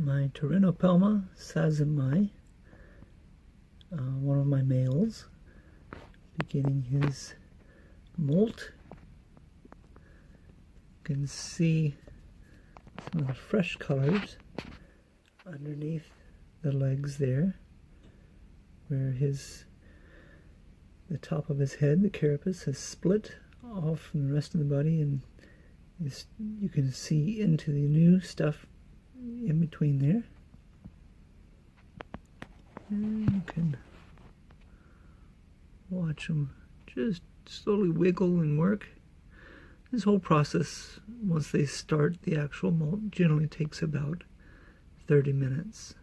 my Pterinopelma sazimai, one of my males, beginning his molt. You can see some of the fresh colors underneath the legs there, where the top of his head, the carapace, has split off from the rest of the body, and you can see into the new stuff in between there. And you can watch them just slowly wiggle and work. This whole process, once they start the actual molt, generally takes about 30 minutes.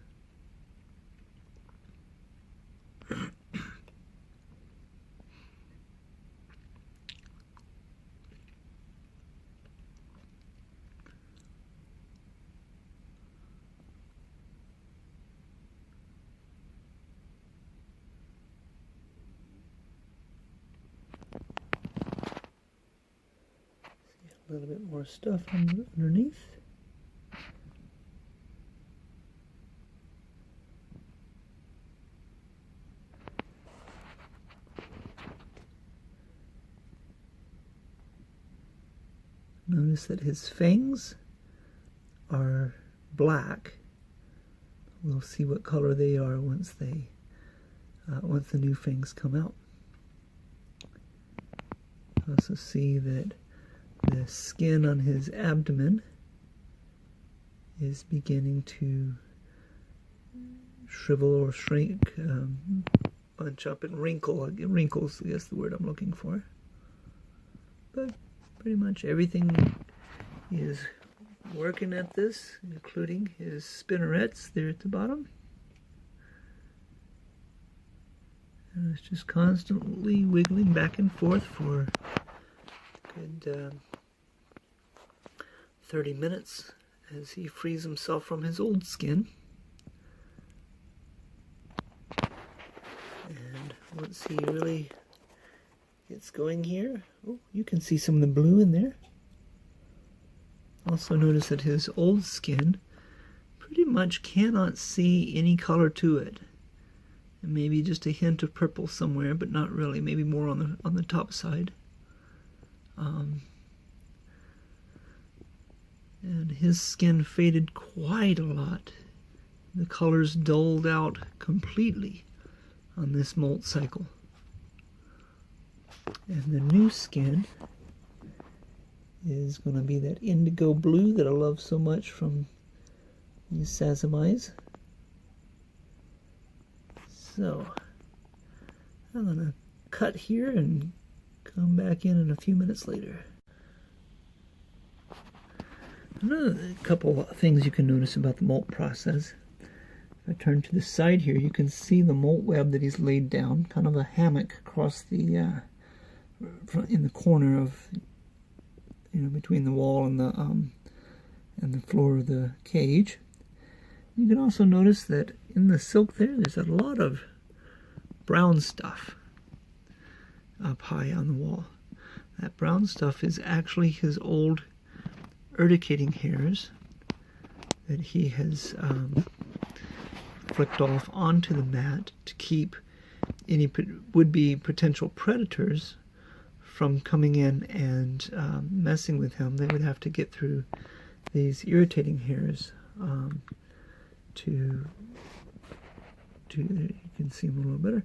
A little bit more stuff underneath. Notice that his fangs are black. We'll see what color they are once the new fangs come out. Also see that the skin on his abdomen is beginning to shrivel or shrink, bunch up and wrinkle. Wrinkles, I guess, the word I'm looking for. But pretty much everything is working at this, including his spinnerets there at the bottom. And it's just constantly wiggling back and forth for a good 30 minutes as he frees himself from his old skin. And once he really gets going here, oh, you can see some of the blue in there. Also notice that his old skin pretty much cannot see any color to it. And maybe just a hint of purple somewhere, but not really. Maybe more on the top side. And his skin faded quite a lot. The colors dulled out completely on this molt cycle. And the new skin is going to be that indigo blue that I love so much from these sazimais. So I'm going to cut here and come back in a few minutes later. Another couple of things you can notice about the molt process. If I turn to the side here, you can see the molt web that he's laid down, kind of a hammock across the in the corner of, between the wall and the floor of the cage. You can also notice that in the silk there's a lot of brown stuff up high on the wall. That brown stuff is actually his old urticating hairs that he has flicked off onto the mat to keep any would-be potential predators from coming in and messing with him. They would have to get through these irritating hairs to you can see him a little better,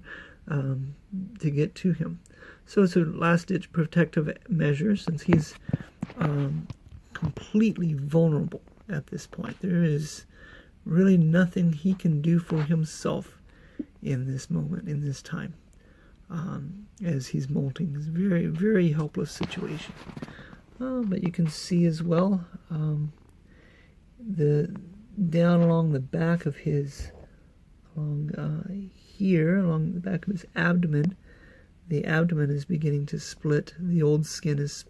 to get to him. So it's a last-ditch protective measure since he's completely vulnerable at this point. There is really nothing he can do for himself in this moment, in this time, as he's molting. It's a very, very helpless situation. But you can see as well down along the back of his, along the back of his abdomen, the abdomen is beginning to split. The old skin is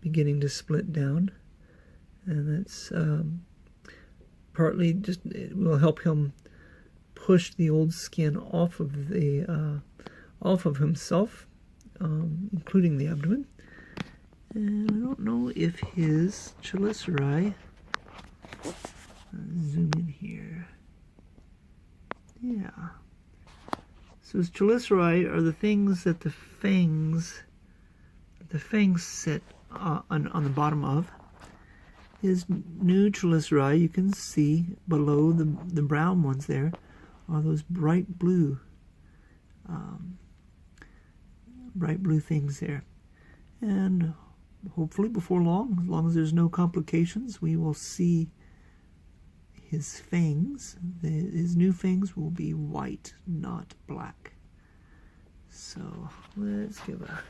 beginning to split down, and that's partly just, it will help him push the old skin off of himself, including the abdomen. And I don't know if his chelicerae, zoom in here. Yeah. So his chelicerae are the things that the fangs sit on the bottom of. His new chelicerae, you can see below the brown ones there, are those bright blue things there. And hopefully before long, as long as there's no complications, we will see his fangs. His new fangs will be white, not black. So let's give a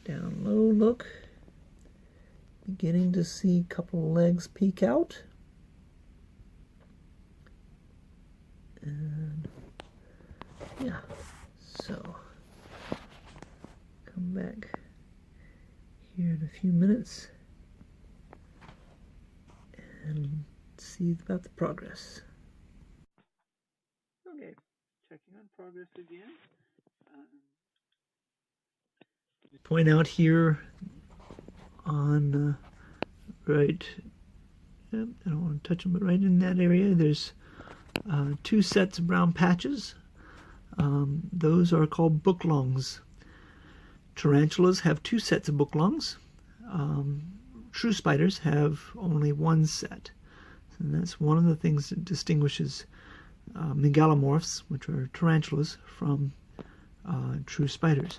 down low look. Beginning to see a couple of legs peek out. And yeah, so come back here in a few minutes and see about the progress. Okay, checking on progress again. Point out here on right, I don't want to touch them, but right in that area there's two sets of brown patches. Those are called booklongs. Tarantulas have two sets of booklongs. True spiders have only one set. And that's one of the things that distinguishes megalomorphs, which are tarantulas, from true spiders.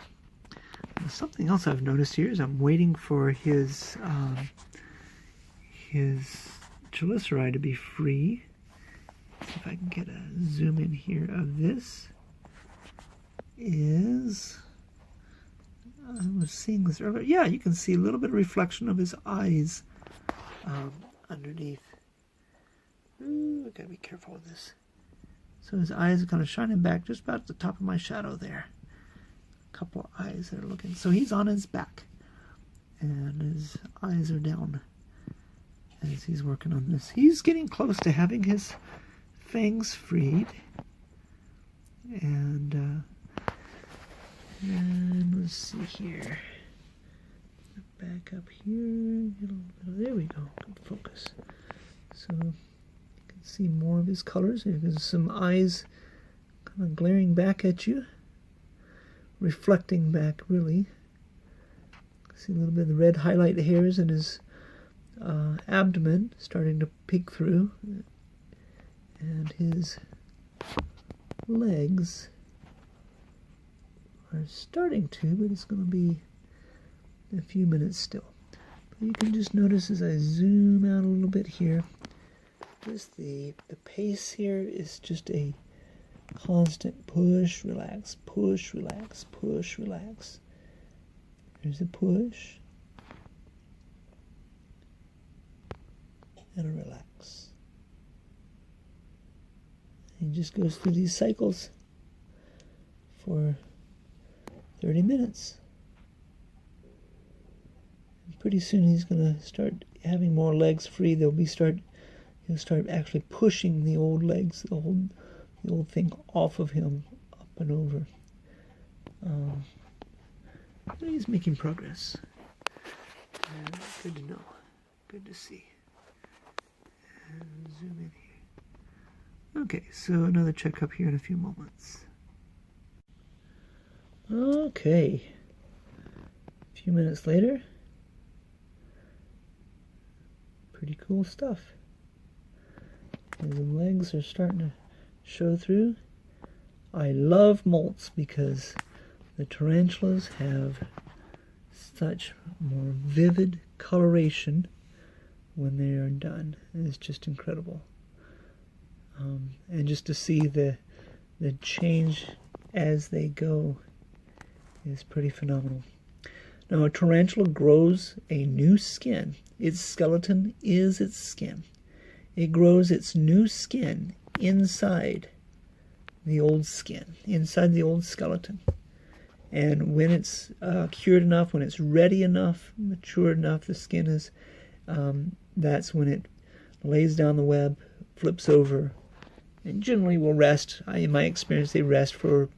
Now, something else I've noticed here is I'm waiting for his chelicerae to be free. See if I can get a zoom in here of this. I was seeing this earlier. Yeah, you can see a little bit of reflection of his eyes underneath. Ooh, I gotta be careful with this. So his eyes are kind of shining back just about at the top of my shadow there. A couple of eyes that are looking. So he's on his back, and his eyes are down as he's working on this. He's getting close to having his fangs freed. And let's see here. Back up here. There we go. Good focus. So you can see more of his colors. There's some eyes kind of glaring back at you, reflecting back really. See a little bit of the red highlight hairs in his abdomen starting to peek through, and his legs are starting to, but it's going to be a few minutes still. But you can just notice as I zoom out a little bit here, just the pace here is just a constant push, relax, push, relax, push, relax. There's a push and a relax. He just goes through these cycles for 30 minutes. And pretty soon he's going to start having more legs free. He'll start actually pushing the old legs, the old thing off of him, up and over. But he's making progress. Good to know. Good to see. And zoom in here. Okay, so another checkup here in a few moments. Okay, a few minutes later. Pretty cool stuff. His legs are starting to show through. I love molts because the tarantulas have such more vivid coloration when they are done. It's just incredible. And just to see the change as they go is pretty phenomenal. Now, a tarantula grows a new skin. Its skeleton is its skin. It grows its new skin inside the old skin, inside the old skeleton. And when it's cured enough, when it's ready enough, mature enough, the skin is, that's when it lays down the web, flips over, and generally will rest. In my experience, they rest for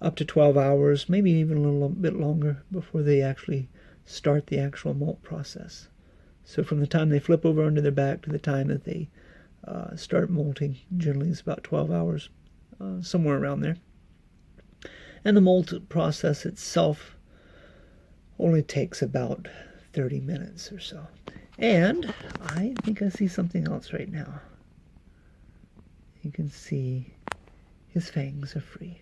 up to 12 hours, maybe even a little bit longer before they actually start the actual molt process. So from the time they flip over onto their back to the time that they start molting. Generally, it's about 12 hours, somewhere around there. And the molt process itself only takes about 30 minutes or so. And I think I see something else right now. You can see his fangs are free,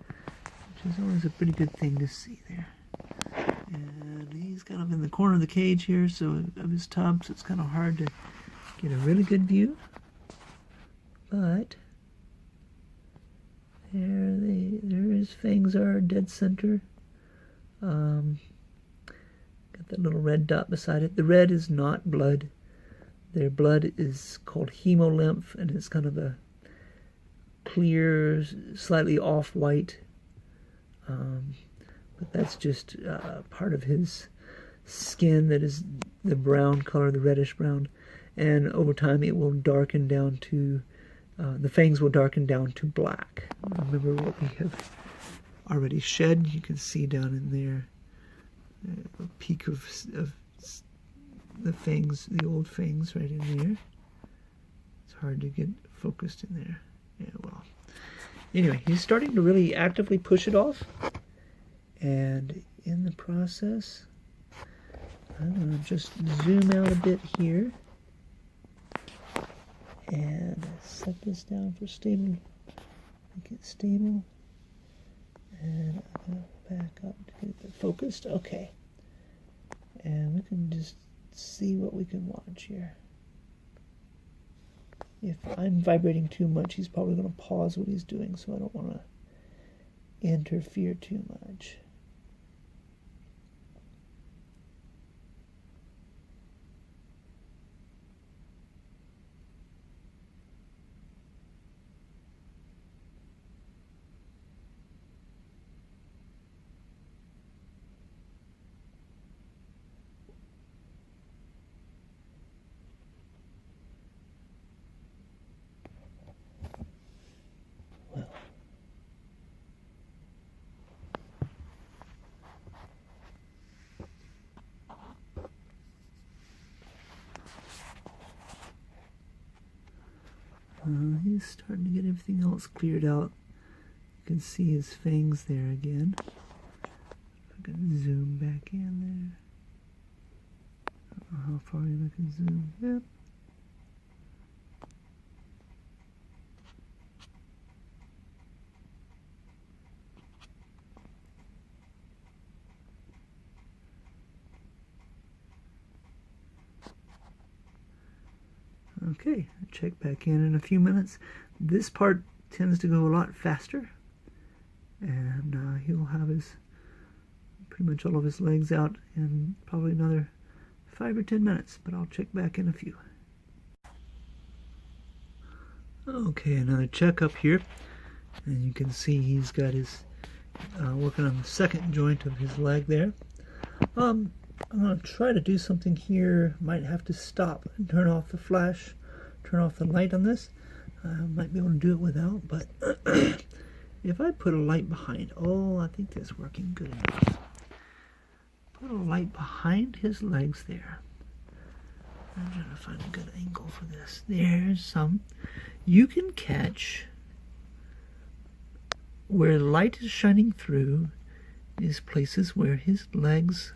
which is always a pretty good thing to see there. And he's kind of in the corner of the cage here, so of his tub, so it's kind of hard to get a really good view. But there his fangs are, dead center. Got that little red dot beside it. The red is not blood. Their blood is called hemolymph, and it's kind of a clear, slightly off-white. But that's just part of his skin that is the brown color, the reddish brown. And over time it will darken down to, the fangs will darken down to black. Remember what we have already shed. You can see down in there a peak of the fangs, the old fangs right in there. It's hard to get focused in there. Yeah, well. Anyway, he's starting to really actively push it off. And in the process, I'm going to just zoom out a bit here. And set this down for stable. Make it stable. And I'm going to back up to get it focused. Okay. And we can just see what we can watch here. If I'm vibrating too much, he's probably going to pause what he's doing, so I don't want to interfere too much. He's starting to get everything else cleared out. You can see his fangs there again. I can zoom back in there. I don't know how far I can zoom. Yep. Okay, I'll check back in a few minutes. This part tends to go a lot faster, and he'll have his pretty much all of his legs out in probably another 5 or 10 minutes, but I'll check back in a few. Okay, another check up here, and you can see he's got his working on the second joint of his leg there. I'm going to try to do something here. Might have to stop and turn off the flash, turn off the light on this. I might be able to do it without, but if I put a light behind, I think that's working good enough. Put a light behind his legs there. I'm trying to find a good angle for this. There's some. You can catch where the light is shining through is places where his legs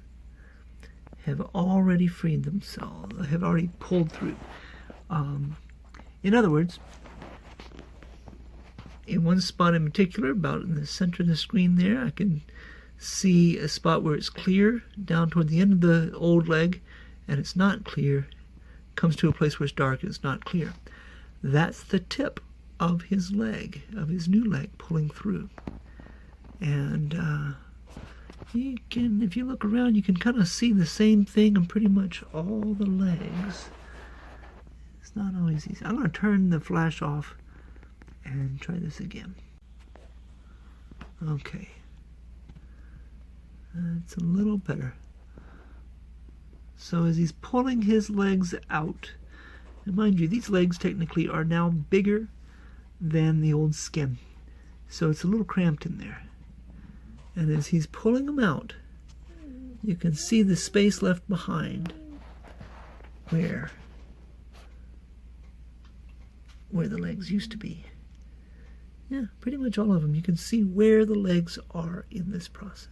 have already freed themselves, have already pulled through. In other words, in one spot in particular, about in the center of the screen there, I can see a spot where it's clear down toward the end of the old leg, and it's not clear. Comes to a place where it's dark and it's not clear. That's the tip of his leg, of his new leg, pulling through. And you can, if you look around, you can kind of see the same thing in pretty much all the legs. It's not always easy. I'm going to turn the flash off and try this again. Okay. It's a little better. So as he's pulling his legs out, and mind you, these legs technically are now bigger than the old skin. So it's a little cramped in there. And as he's pulling them out, you can see the space left behind where where the legs used to be. Yeah, pretty much all of them. You can see where the legs are in this process.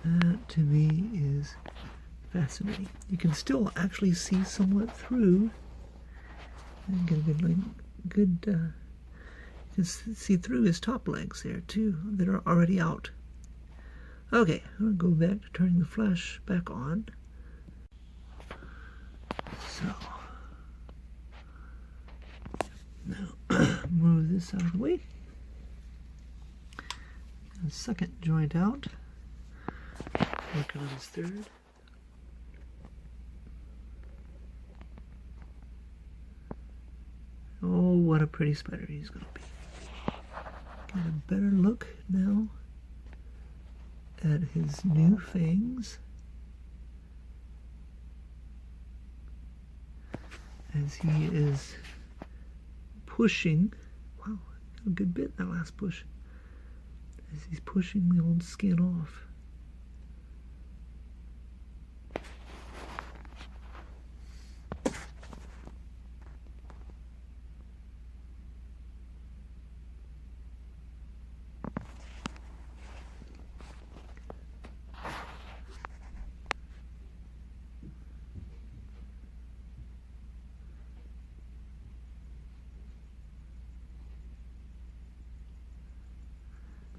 That, to me, is fascinating. You can still actually see somewhat through, and get a good, you can see through his top legs there, too, that are already out. Okay, I'm going to go back to turning the flash back on. So, now move this out of the way. A second joint out. Working on his third. Oh, what a pretty spider he's going to be. Get a better look now at his new fangs as he is pushing. Wow, got a good bit in that last push. As he's pushing the old skin off.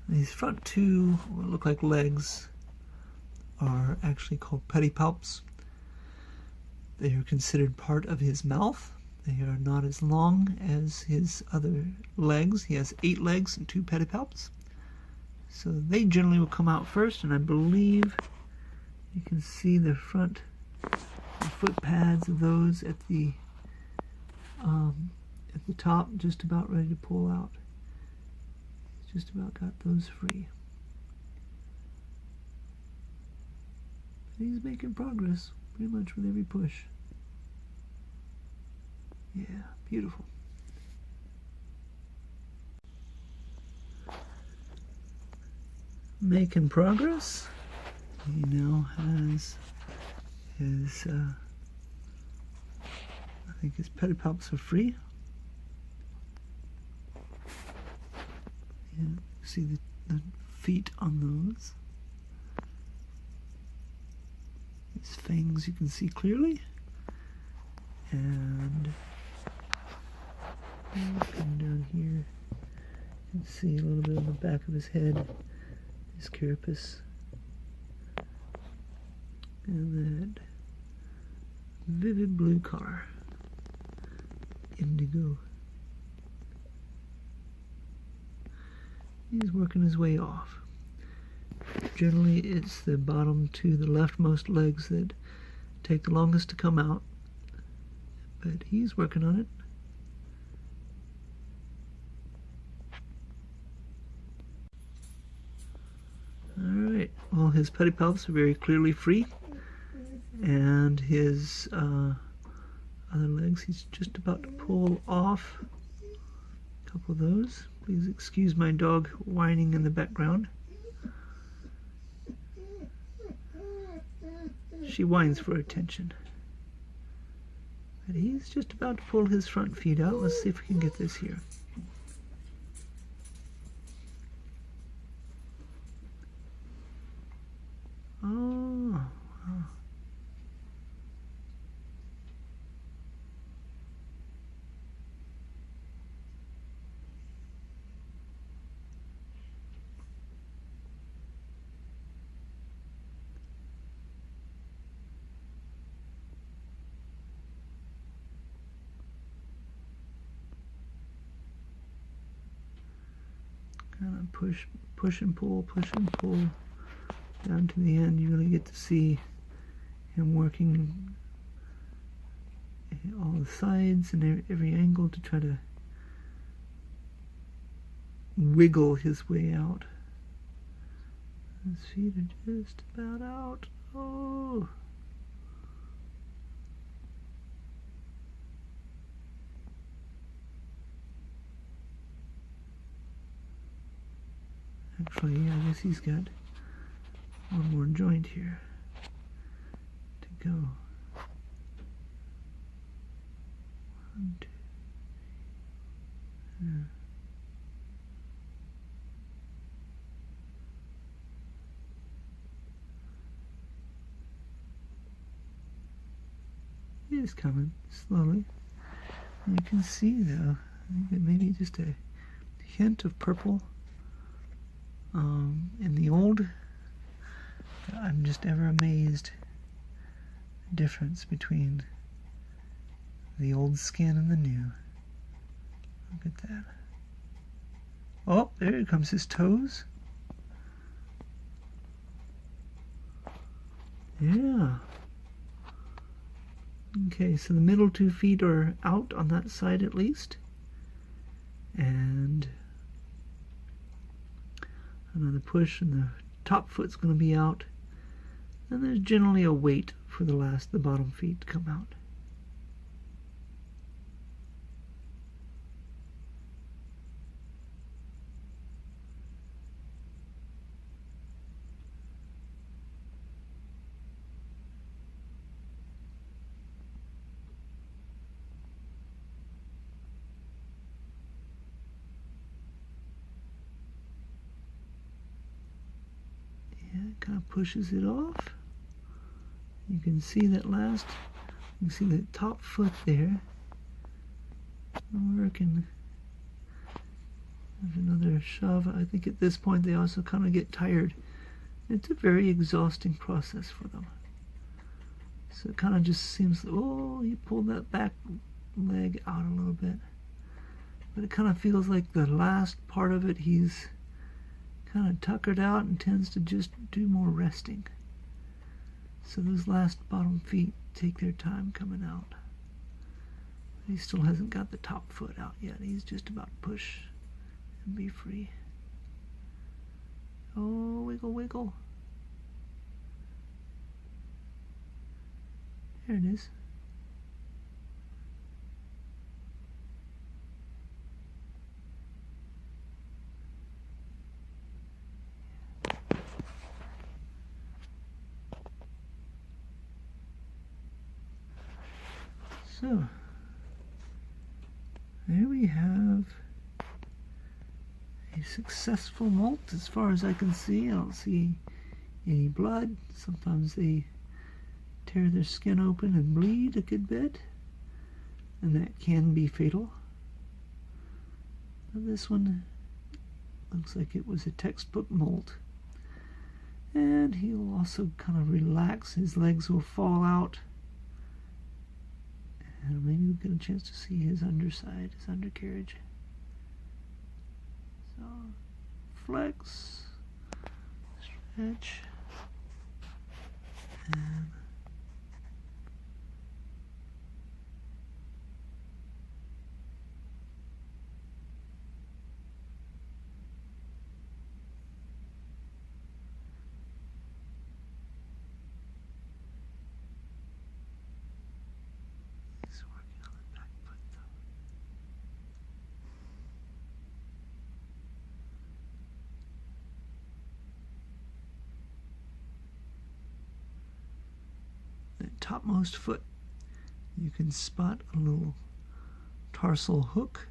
These front two, what look like legs, are actually called pedipalps. They are considered part of his mouth. They are not as long as his other legs. He has 8 legs and 2 pedipalps. So they generally will come out first, and I believe you can see the front foot pads of those at the top, just about ready to pull out. Just about got those free. But he's making progress pretty much with every push. Yeah, beautiful. Making progress. He now has his, I think his pedipalps are free. And see the feet on those. His fangs you can see clearly. And looking down here, you can see a little bit on the back of his head, his carapace. And that vivid blue color, indigo. He's working his way off. Generally, it's the bottom to the leftmost legs that take the longest to come out, but he's working on it. Alright, well, his pedipalps are very clearly free, and his other legs he's just about to pull off. A couple of those. Please excuse my dog whining in the background. She whines for attention. But he's just about to pull his front feet out. Let's see if we can get this here. Oh, wow. Kind of push and pull down to the end. You really get to see him working all the sides and every angle to try to wiggle his way out. His feet are just about out. Oh! Actually, I guess he's got one more joint here to go. 1, 2, Yeah. It is coming slowly. You can see though, maybe just a hint of purple in the old. I'm just ever amazed the difference between the old skin and the new. Look at that. Oh, there comes his toes. Yeah. Okay, so the middle 2 feet are out on that side at least. And another push and the top foot's going to be out. And there's generally a wait for the bottom feet to come out. Kind of pushes it off. You can see that last, you can see the top foot there. Working. There's another shove. I think at this point they also kind of get tired. It's a very exhausting process for them. So it kind of just seems, oh, he pulled that back leg out a little bit. But it kind of feels like the last part of it he's kind of tuckered out and tends to just do more resting. So those last bottom feet take their time coming out. He still hasn't got the top foot out yet. He's just about to push and be free. Oh, wiggle, wiggle. There it is. So, there we have a successful molt as far as I can see. I don't see any blood. Sometimes they tear their skin open and bleed a good bit, and that can be fatal. But this one looks like it was a textbook molt. And he'll also kind of relax. His legs will fall out. And maybe we'll get a chance to see his underside, his undercarriage. So, flex, stretch, and topmost foot, you can spot a little tarsal hook.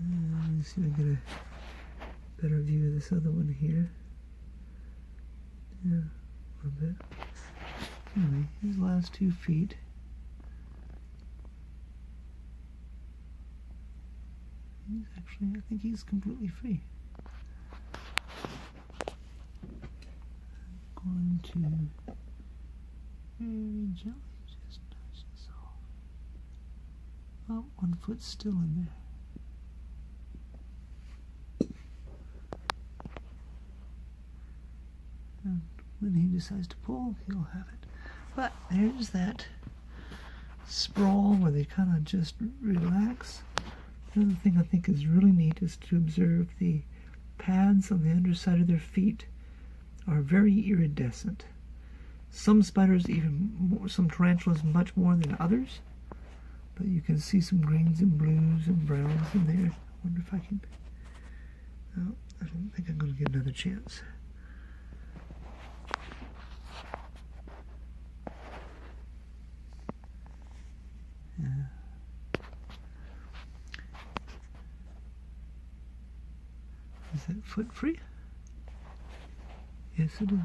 Let me see if I get a better view of this other one here. Yeah, a little bit. Anyway, his last 2 feet. He's actually, I think he's completely free. I'm going to very gently just touch this off. Oh, 1 foot's still in there. And when he decides to pull, he'll have it. But there's that sprawl where they kind of just relax. Another thing I think is really neat is to observe the pads on the underside of their feet are very iridescent. Some spiders even more, some tarantulas much more than others, but you can see some greens and blues and browns in there. I wonder if I can, no, I don't think I'm going to get another chance. Yeah. Is that foot free? Yes, it is.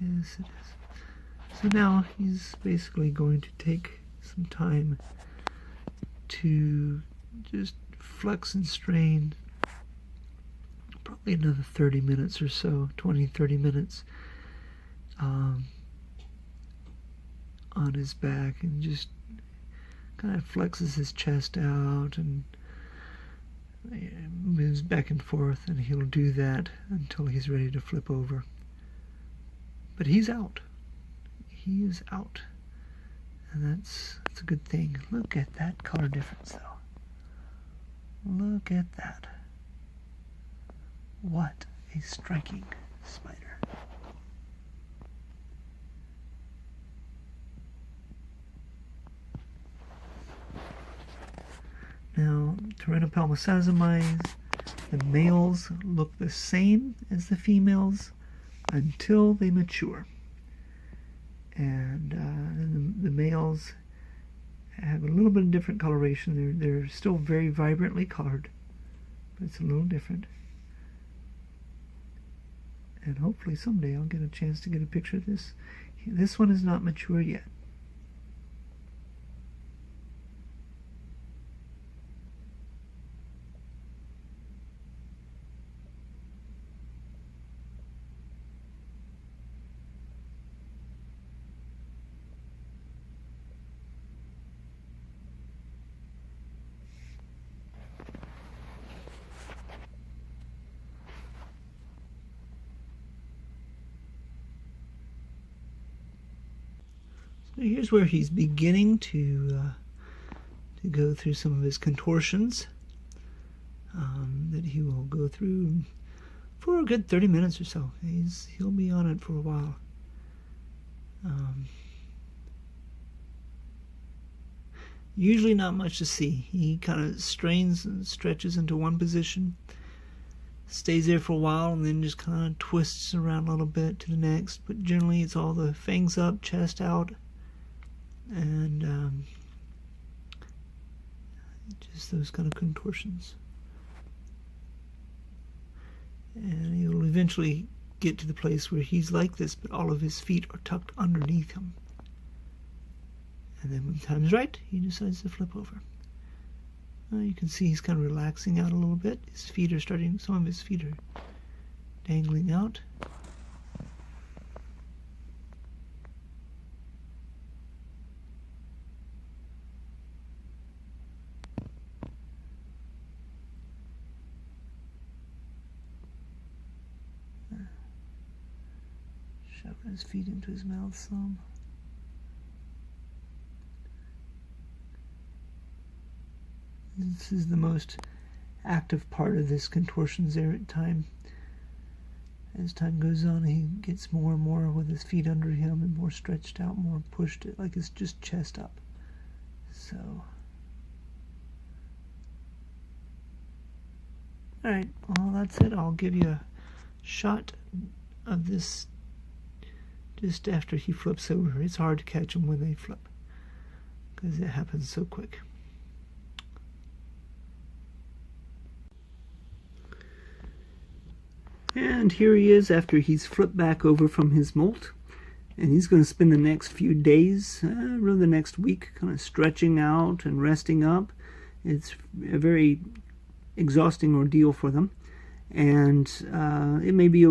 Yes, it is. So now he's basically going to take some time to just flex and strain, probably another 30 minutes or so, 20-30 minutes on his back, and just kind of flexes his chest out and moves back and forth, and he'll do that until he's ready to flip over. But he's out. He is out. And that's a good thing. Look at that color difference, though. Look at that. What a striking spider. Now, Pterinopelma sazimai, the males look the same as the females until they mature. And the males have a little bit of different coloration. They're still very vibrantly colored, but it's a little different. And hopefully someday I'll get a chance to get a picture of this. This one is not mature yet. So here's where he's beginning to go through some of his contortions that he will go through for a good 30 minutes or so. He'll be on it for a while. Usually not much to see. He kind of strains and stretches into one position, stays there for a while, and then just kind of twists around a little bit to the next. But generally it's all the fangs up, chest out, and just those kind of contortions. And he'll eventually get to the place where he's like this, but all of his feet are tucked underneath him. And then when the time is right, he decides to flip over. You can see he's kind of relaxing out a little bit. His feet are starting, some of his feet are dangling out. Shoving his feet into his mouth some. This is the most active part of this contortions there at time. As time goes on, he gets more and more with his feet under him and more stretched out, more pushed, like it's just chest up. So, alright, well that's it. I'll give you a shot of this just after he flips over. It's hard to catch them when they flip because it happens so quick. And here he is after he's flipped back over from his molt. And he's going to spend the next few days, really the next week, kind of stretching out and resting up. It's a very exhausting ordeal for them. And it may be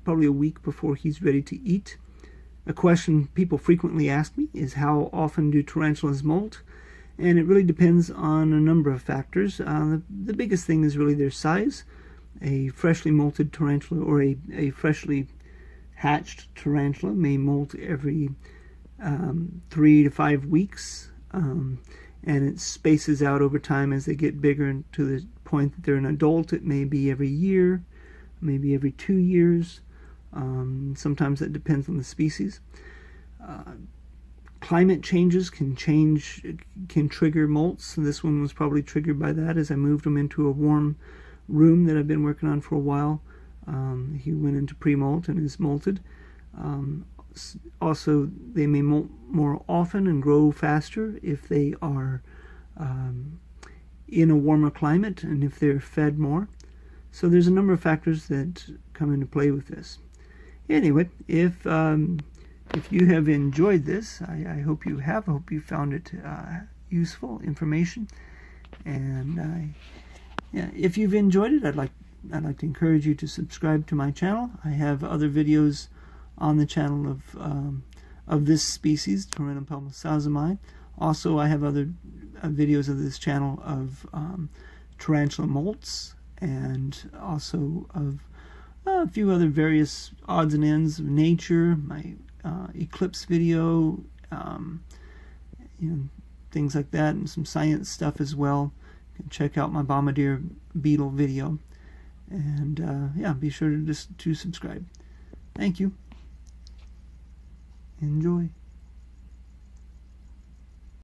probably a week before he's ready to eat. A question people frequently ask me is how often do tarantulas molt? And it really depends on a number of factors. The biggest thing is really their size. A freshly molted tarantula or a freshly hatched tarantula may molt every 3 to 5 weeks, and it spaces out over time as they get bigger to the point that they're an adult. It may be every year, maybe every 2 years. Sometimes that depends on the species. Climate changes can trigger molts. This one was probably triggered by that as I moved them into a warm room that I've been working on for a while. He went into pre-molt and is molted. Also, they may molt more often and grow faster if they are in a warmer climate and if they're fed more. So there's a number of factors that come into play with this. Anyway, if you have enjoyed this, I hope you have. I hope you found it useful information. And yeah, if you've enjoyed it, I'd like to encourage you to subscribe to my channel. I have other videos on the channel of this species, Pterinopelma sazimai. Also, I have other videos of this channel of tarantula molts, and also of a few other various odds and ends of nature, my eclipse video, you know, things like that, and some science stuff as well. You can check out my bombardier beetle video, and yeah, be sure to subscribe. Thank you. Enjoy.